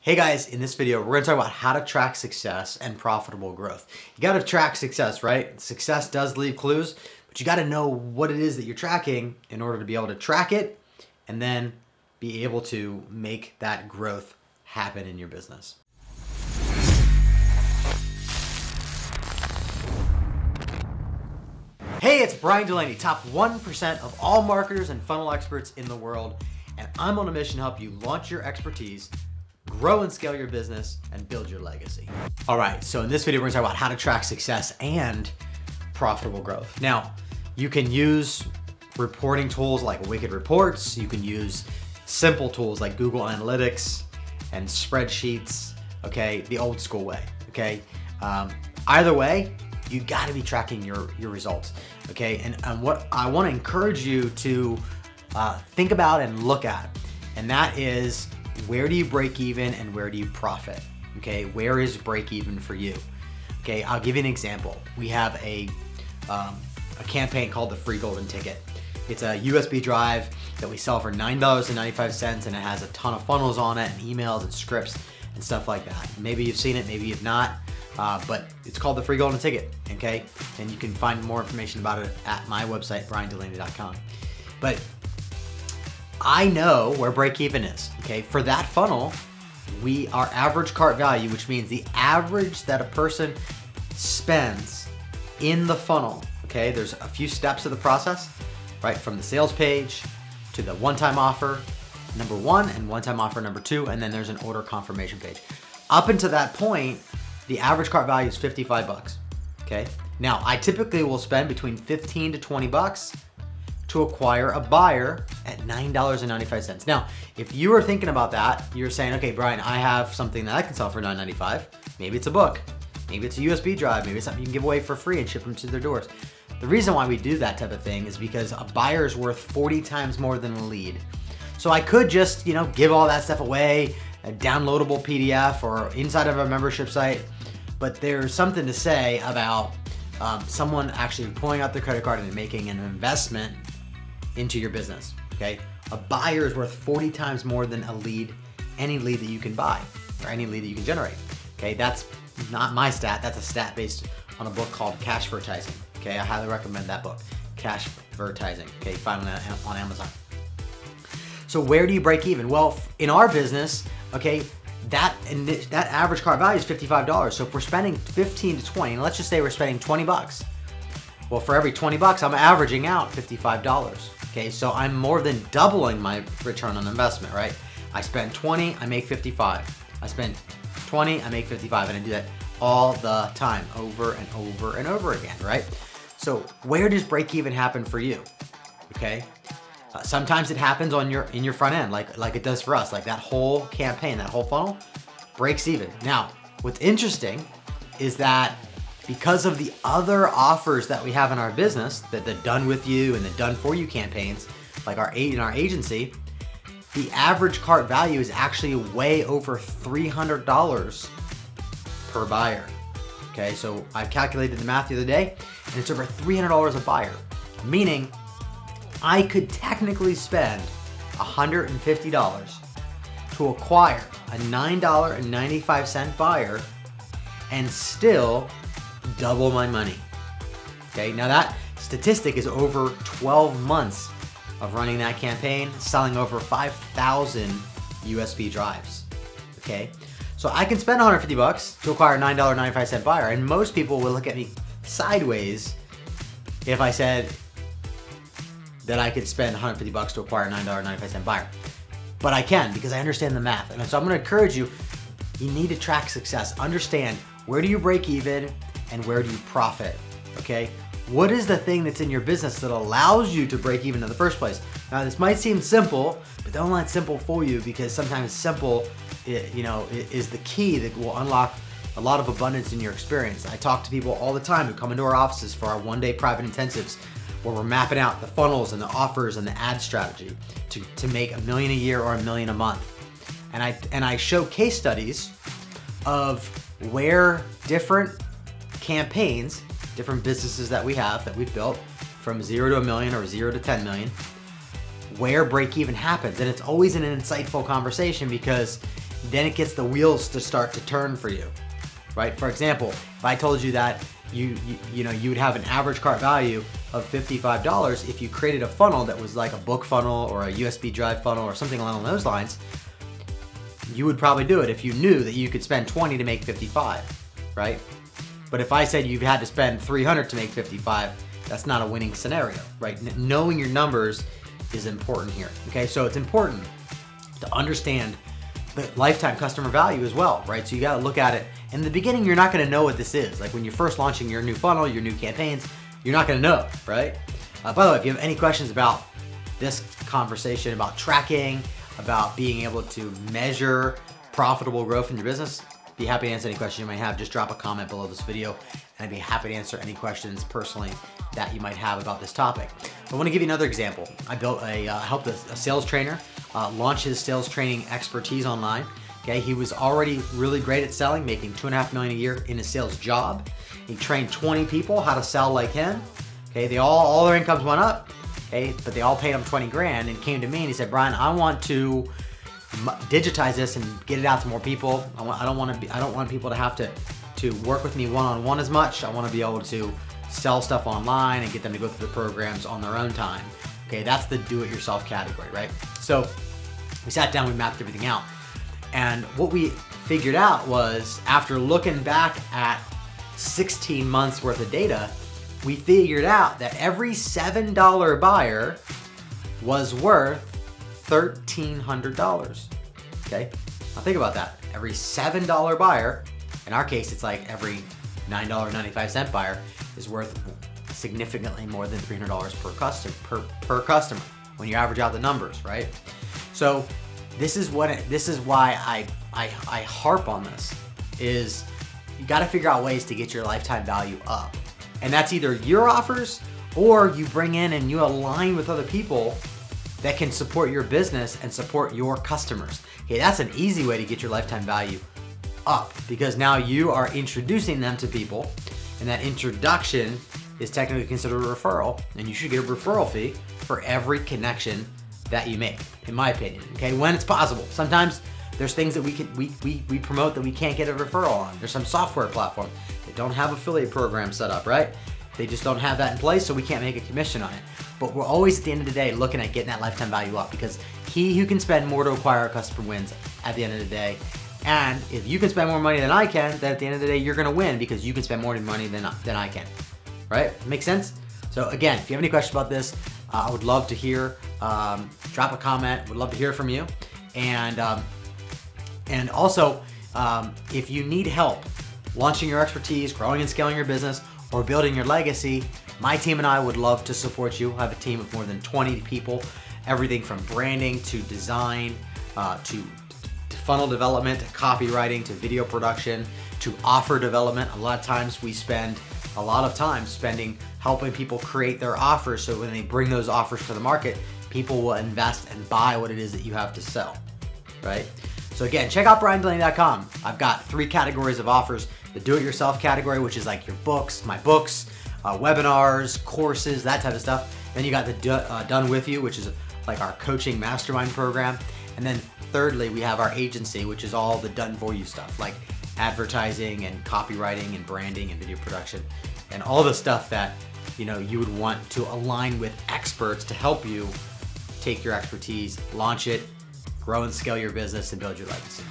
Hey guys, in this video, we're gonna talk about how to track success and profitable growth. You gotta track success, right? Success does leave clues, but you gotta know what it is that you're tracking in order to be able to track it and then be able to make that growth happen in your business. Hey, it's Bryan Dulaney, top 1% of all marketers and funnel experts in the world, and I'm on a mission to help you launch your expertise, grow and scale your business, and build your legacy. All right, so in this video, we're gonna talk about how to track success and profitable growth. Now, you can use reporting tools like Wicked Reports. You can use simple tools like Google Analytics and spreadsheets, okay? The old school way, okay? Either way, you gotta be tracking your results, okay? And what I wanna encourage you to think about and look at, and that is, where do you break even and where do you profit? Okay, where is break even for you? Okay, I'll give you an example. We have a campaign called the Free Golden Ticket. It's a USB drive that we sell for $9.95, and it has a ton of funnels on it and emails and scripts and stuff like that. Maybe you've seen it, maybe you've not, but it's called the Free Golden Ticket, okay? And you can find more information about it at my website, bryandulaney.com. But I know where break even is, okay? For that funnel, our average cart value, which means the average that a person spends in the funnel, okay? There's a few steps of the process, right? From the sales page to the one-time offer number 1 and one-time offer number 2, and then there's an order confirmation page. Up until that point, the average cart value is 55 bucks, okay? Now, I typically will spend between 15 to 20 bucks to acquire a buyer at $9.95. Now, if you are thinking about that, you're saying, okay, Bryan, I have something that I can sell for $9.95. Maybe it's a book, maybe it's a USB drive, maybe it's something you can give away for free and ship them to their doors. The reason why we do that type of thing is because a buyer is worth 40 times more than a lead. So I could just, give all that stuff away, a downloadable PDF or inside of a membership site, but there's something to say about someone actually pulling out their credit card and making an investment into your business, okay? A buyer is worth 40 times more than a lead, any lead that you can buy or any lead that you can generate, okay? That's not my stat, that's a stat based on a book called Cashvertising, okay? I highly recommend that book, Cashvertising, okay? You find it on Amazon. So where do you break even? Well, in our business, okay, that average cart value is $55. So if we're spending 15 to 20, and let's just say we're spending 20 bucks, well, for every 20 bucks, I'm averaging out $55. Okay, so I'm more than doubling my return on investment, right? I spend 20, I make 55. I spend 20, I make 55, and I do that all the time, over and over and over again, right? So where does break even happen for you? Okay, sometimes it happens in your front end, like it does for us, like that whole campaign, that whole funnel breaks even. Now, what's interesting is that because of the other offers that we have in our business, the done with you and the done for you campaigns, like in our agency, the average cart value is actually way over $300 per buyer. Okay, so I calculated the math the other day, and it's over $300 a buyer, meaning I could technically spend $150 to acquire a $9.95 buyer and still double my money. Okay, now that statistic is over 12 months of running that campaign, selling over 5,000 USB drives. Okay, so I can spend 150 bucks to acquire a $9.95 buyer, and most people will look at me sideways if I said that I could spend 150 bucks to acquire a $9.95 buyer. But I can, because I understand the math. And so I'm gonna encourage you, you need to track success. Understand, where do you break even and where do you profit, okay? What is the thing that's in your business that allows you to break even in the first place? Now, this might seem simple, but don't let simple fool you, because sometimes simple, is the key that will unlock a lot of abundance in your experience. I talk to people all the time who come into our offices for our one-day private intensives, where we're mapping out the funnels and the offers and the ad strategy to make $1 million a year or $1 million a month. And I show case studies of where different campaigns, different businesses that we've built from 0 to $1 million or 0 to 10 million, where break even happens. And it's always an insightful conversation, because then it gets the wheels to start to turn for you, right? For example, if I told you that you would have an average cart value of $55 if you created a funnel that was like a book funnel or a USB drive funnel or something along those lines, you would probably do it if you knew that you could spend 20 to make 55, right? But if I said you had to spend 300 to make 55, that's not a winning scenario, right? Knowing your numbers is important here, okay? So it's important to understand the lifetime customer value as well, right? So you gotta look at it. In the beginning, you're not gonna know what this is. Like when you're first launching your new funnel, your new campaigns, you're not gonna know, right? By the way, if you have any questions about this conversation, about tracking, about being able to measure profitable growth in your business, be happy to answer any questions you might have. Just drop a comment below this video and I'd be happy to answer any questions personally that you might have about this topic. I want to give you another example. I helped a sales trainer launch his sales training expertise online. Okay, he was already really great at selling, making $2.5 million a year in his sales job. He trained 20 people how to sell like him. Okay, all their incomes went up. Okay, but they all paid him 20 grand and came to me and he said, Bryan, I want to digitize this and get it out to more people. I don't want people to have to work with me one-on-one as much. I want to be able to sell stuff online and get them to go through the programs on their own time. Okay, that's the do-it-yourself category, right? So we sat down, we mapped everything out. And what we figured out was, after looking back at 16 months worth of data, we figured out that every $7 buyer was worth $1,300, okay? Now think about that. Every $7 buyer, in our case, it's like every $9.95 buyer is worth significantly more than $300 per customer when you average out the numbers, right? So this is why I harp on this, is you gotta figure out ways to get your lifetime value up. And that's either your offers or you bring in and you align with other people that can support your business and support your customers. Okay, that's an easy way to get your lifetime value up, because now you are introducing them to people, and that introduction is technically considered a referral, and you should get a referral fee for every connection that you make, in my opinion, okay, when it's possible. Sometimes there's things that we promote that we can't get a referral on. There's some software platform that don't have affiliate programs set up, right? They just don't have that in place, so we can't make a commission on it. But we're always, at the end of the day, looking at getting that lifetime value up, because he who can spend more to acquire a customer wins at the end of the day. And if you can spend more money than I can, then at the end of the day, you're gonna win, because you can spend more money than I can, right? Make sense? So again, if you have any questions about this, I would love to hear. Drop a comment, would love to hear from you. And also, if you need help launching your expertise, growing and scaling your business, or building your legacy, my team and I would love to support you. I have a team of more than 20 people, everything from branding to design, to funnel development, to copywriting, to video production, to offer development. A lot of times we spend a lot of time helping people create their offers, so when they bring those offers to the market, people will invest and buy what it is that you have to sell, right? So again, check out BryanDulaney.com. I've got 3 categories of offers. The do-it-yourself category, which is like your books, my books, webinars, courses, that type of stuff. Then you got the Done With You, which is like our coaching mastermind program. And then thirdly, we have our agency, which is all the done for you stuff, like advertising and copywriting and branding and video production and all the stuff that you would want to align with experts to help you take your expertise, launch it, grow and scale your business, and build your legacy.